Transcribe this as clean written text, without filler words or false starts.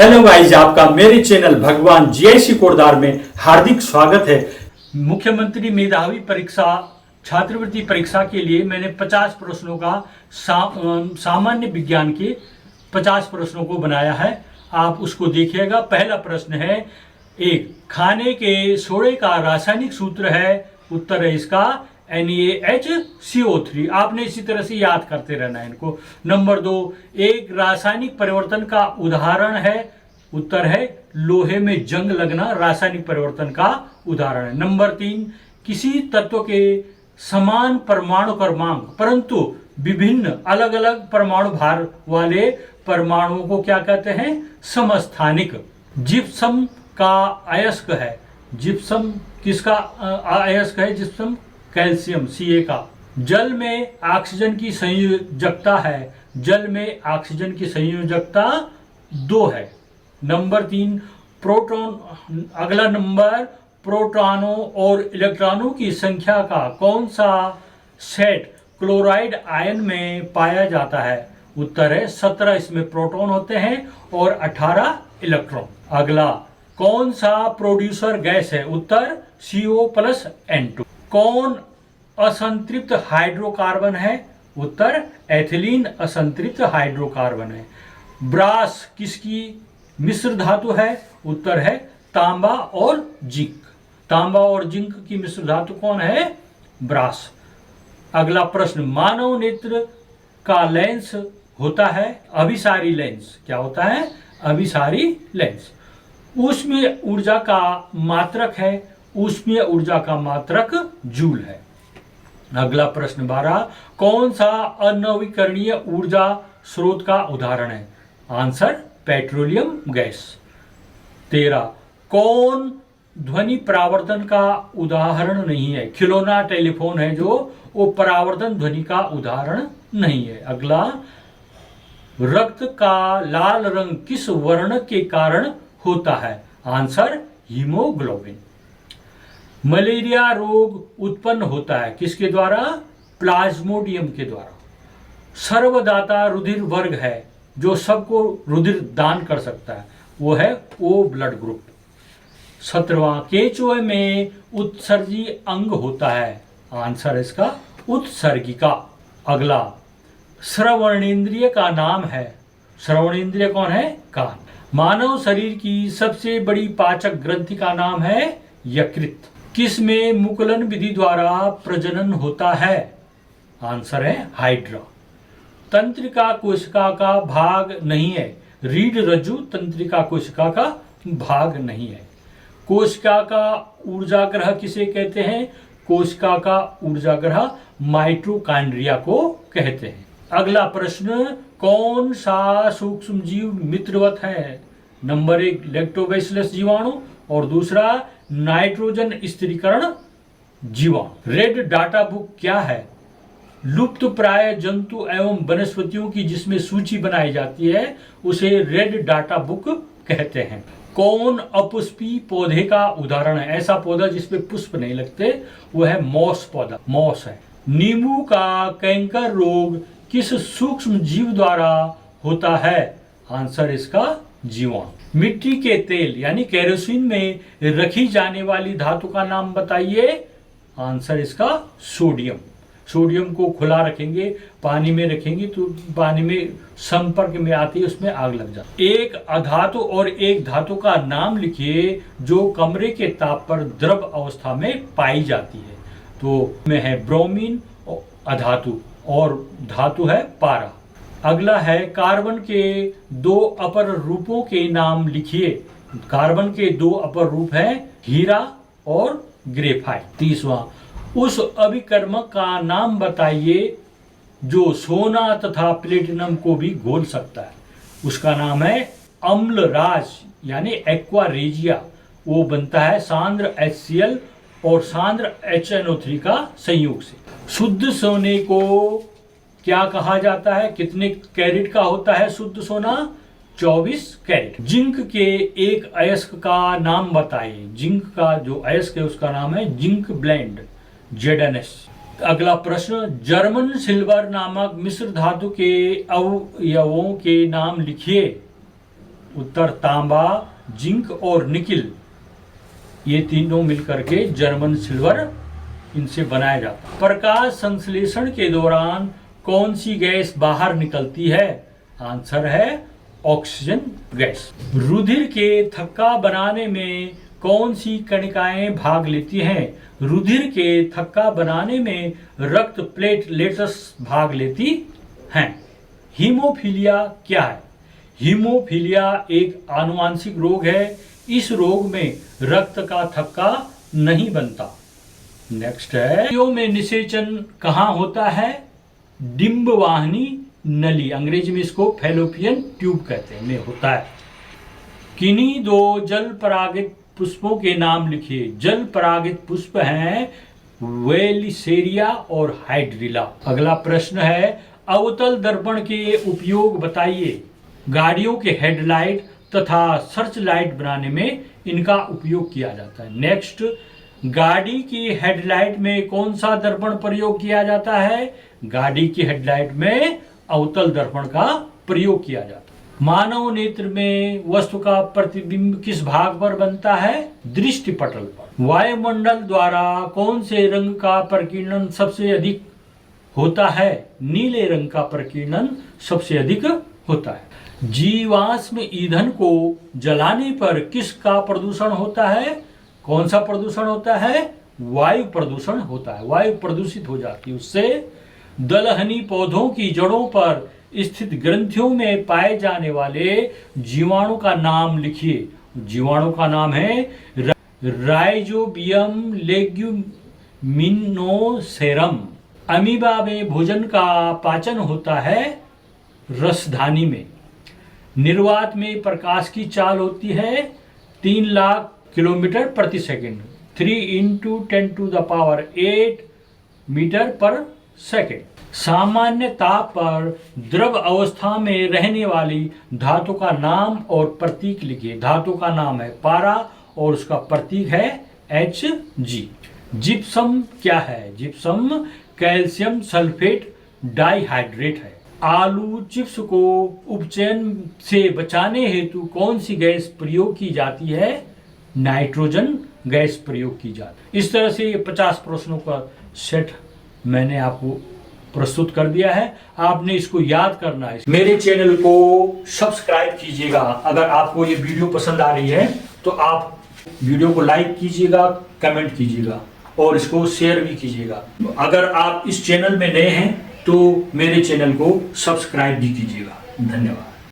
Hello guys, आपका मेरे channel भगवान जीआईसी कोटद्वार में हार्दिक स्वागत है। मुख्यमंत्री मेधावी परीक्षा छात्रवृत्ति परीक्षा के लिए मैंने 50 प्रश्नों का सामान्य विज्ञान के 50 प्रश्नों को बनाया है। आप उसको देखिएगा। पहला प्रश्न है, एक खाने के सोडे का रासायनिक सूत्र है। उत्तर है इसका NaHCO3। आपने इसी तरह से याद करते रहना है इनको। नंबर 2, एक रासायनिक परिवर्तन का उदाहरण है। उत्तर है लोहे में जंग लगना रासायनिक परिवर्तन का उदाहरण है। नंबर 3, किसी तत्व के समान परमाणु क्रमांक परंतु विभिन्न अलग अलग परमाणु भार वाले परमाणुओं को क्या कहते हैं? समस्थानिक। जिप्सम का अयस्क है। जिप्सम किसका अयस्क है? जिप्सम कैल्शियम Ca का। जल में ऑक्सीजन की संयोजकता है। जल में ऑक्सीजन की संयोजकता 2 है। Number 3, proton. अगला नंबर, प्रोटॉनों और इलेक्ट्रॉनों की संख्या का कौन सा सेट क्लोराइड आयन में पाया जाता है? उत्तर है 17 इसमें प्रोटॉन होते हैं और 18 इलेक्ट्रॉन। अगला, कौन सा प्रोड्यूसर गैस है? उत्तर CO+N2। कौन असंतृप्त हाइड्रोकार्बन है? उत्तर एथिलीन असंतृप्त हाइड्रोकार्बन है। ब्रास किसकी मिश्र धातु है? उत्तर है तांबा और जिंक। तांबा और जिंक की मिश्र धातु कौन है? ब्रास। अगला प्रश्न, मानव नेत्र का लेंस होता है अभिसारी लेंस। क्या होता है? अभिसारी लेंस। ऊष्मीय ऊर्जा का मात्रक है। ऊष्मीय ऊर्जा का मात्रक जूल है। अगला प्रश्न 12, कौन सा अनवीकरणीय ऊर्जा स्रोत का उदाहरण है? Answer petroleum gas. 13, कौन ध्वनि परावर्तन का उदाहरण नहीं है? खिलौना टेलीफोन है जो वो परावर्तन ध्वनि का उदाहरण नहीं है। अगला, रक्त का लाल रंग किस वर्ण के कारण होता है? Answer haemoglobin. मलेरिया रोग उत्पन्न होता है किसके द्वारा? प्लाज्मोडियम के द्वारा। सर्वदाता रुधिर वर्ग है जो सबको रुधिर दान कर सकता है, वो है O ब्लड ग्रुप। 17वां, केंचुए में उत्सर्जी अंग होता है। आंसर इसका उत्सर्गिका। अगला, श्रवणेंद्रिय का नाम है। श्रवणेंद्रिय कौन है? कान। मानव शरीर की सबसे बड़ी पाचक ग्रंथि का नाम है यकृत। किसमें मुकुलन विधि द्वारा प्रजनन होता है? आंसर है हाइड्रा। तंत्रिका कोशिका का भाग नहीं है। रीढ़ रज्जु तंत्रिका कोशिका का भाग नहीं है। कोशिका का ऊर्जाग्रह किसे कहते हैं? कोशिका का ऊर्जाग्रह माइटोकॉन्ड्रिया को कहते हैं। अगला प्रश्न, कौन सा सूक्ष्म जीव मित्रवत है? नंबर 1, लैक्टोबैसिलस जीवाणु और दूसरा नाइट्रोजन स्थिरीकरण जीवाणु। रेड डाटा बुक क्या है? लुप्त प्राय जंतु एवं वनस्पतियों की जिसमें सूची बनाई जाती है उसे रेड डाटा बुक कहते हैं। कौन अपुष्पी पौधे का उदाहरण है? ऐसा पौधा जिसमें पुष्प नहीं लगते, वो है मॉस पौधा। मॉस है। नींबू का कैंकर रोग किस सूक्ष्म जीव द्वारा होता है? आंसर इसका जीवाणु। मिट्टी के तेल यानी केरोसिन में रखी जाने वाली धातु का नाम बताइए। आंसर इसका सोडियम। सोडियम को खुला रखेंगे, पानी में रखेंगे तो पानी में संपर्क में आती है, उसमें आग लग जाती है। एक अधातु और एक धातु का नाम लिखिए जो कमरे के ताप पर द्रव अवस्था में पाई जाती है। तो में है ब्रोमीन अधातु और धातु है पारा। अगला है, कार्बन के 2 अपर रूपों के नाम लिखिए। कार्बन के 2 अपर रूप हैं हीरा और ग्रेफाइट। 30वां, उस अभिकर्मक का नाम बताइए जो सोना तथा प्लेटिनम को भी घोल सकता है। उसका नाम है अम्लराज यानी एक्वा रेजिया। वो बनता है सांद्र HCl और सांद्र HNO3 का संयोग से। शुद्ध सोने को क्या कहा जाता है? कितने कैरेट का होता है शुद्ध सोना? 24 कैरेट। जिंक के एक अयस्क का नाम बताइए। जिंक का जो अयस्क है उसका नाम है जिंक ब्लेंड ZnS। अगला प्रश्न, जर्मन सिल्वर नामक मिश्र धातु के अवयवों के नाम लिखिए। उत्तर तांबा, जिंक और निकिल, ये तीनों मिलकर के जर्मन सिल्वर इनसे बनाया जाता है। प्रकाश संश्लेषण के दौरान कौन सी गैस बाहर निकलती है? आंसर है ऑक्सीजन गैस। रुधिर के थक्का बनाने में कौन सी कणिकाएं भाग लेती हैं? रुधिर के थक्का बनाने में रक्त प्लेटलेट्स भाग लेती हैं। हीमोफीलिया क्या है? हीमोफीलिया एक आनुवांशिक रोग है। इस रोग में रक्त का थक्का नहीं बनता। नेक्स्ट है, में निषेचन कहाँ होता है? डिंबवाहिनी नली, अंग्रेजी में इसको फैलोपियन ट्यूब कहते हैं, में होता है। किन्हीं दो जल परागित पुष्पों के नाम लिखिए। जल परागित पुष्प हैं वेलिसेरिया और हाइड्रिला। अगला प्रश्न है, अवतल दर्पण के उपयोग बताइए। गाड़ियों के हेडलाइट तथा सर्च लाइट बनाने में इनका उपयोग किया जाता है। नेक्स्ट, गाड़ी की हेडलाइट में कौन सा दर्पण प्रयोग किया जाता है? गाड़ी की हेडलाइट में अवतल दर्पण का प्रयोग किया जाता है। मानव नेत्र में वस्तु का प्रतिबिंब किस भाग पर बनता है? दृष्टि पटल पर। वायुमंडल द्वारा कौन से रंग का प्रकीर्णन सबसे अधिक होता है? नीले रंग का प्रकीर्णन सबसे अधिक होता है। जीवाश्म ईंधन को जलाने पर किसका प्रदूषण होता है? कौन सा प्रदूषण होता है? वायु प्रदूषण होता है। वायु प्रदूषित हो जाती है उससे। दलहनी पौधों की जड़ों पर स्थित ग्रंथियों में पाए जाने वाले जीवाणु का नाम लिखिए। जीवाणु का नाम है राइजोबियम लेग्यूमिनोसेरम। अमीबा में भोजन का पाचन होता है रसधानी में। निर्वात में प्रकाश की चाल होती है 3 लाख किलोमीटर प्रति सेकंड, 3 × 10⁸ मीटर पर सेकंड। सामान्य ताप पर द्रव अवस्था में रहने वाली धातु का नाम और प्रतीक लिखिए। धातु का नाम है पारा और उसका प्रतीक है Hg। जिप्सम क्या है? जिप्सम कैल्शियम सल्फेट डाइहाइड्रेट है। आलू चिप्स को उपचयन से बचाने हेतु कौन सी गैस प्रयोग की जाती है? नाइट्रोजन गैस प्रयोग की जाती है। इस तरह से 50 प्रश्नों का सेट मैंने आपको प्रस्तुत कर दिया है। आपने इसको याद करना है। मेरे चैनल को सब्सक्राइब कीजिएगा। अगर आपको ये वीडियो पसंद आ रही है तो आप वीडियो को लाइक कीजिएगा, कमेंट कीजिएगा और इसको शेयर भी कीजिएगा। अगर आप इस चैनल में नए हैं तो मेरे चैनल को सब्सक्राइब भी कीजिएगा। धन्यवाद।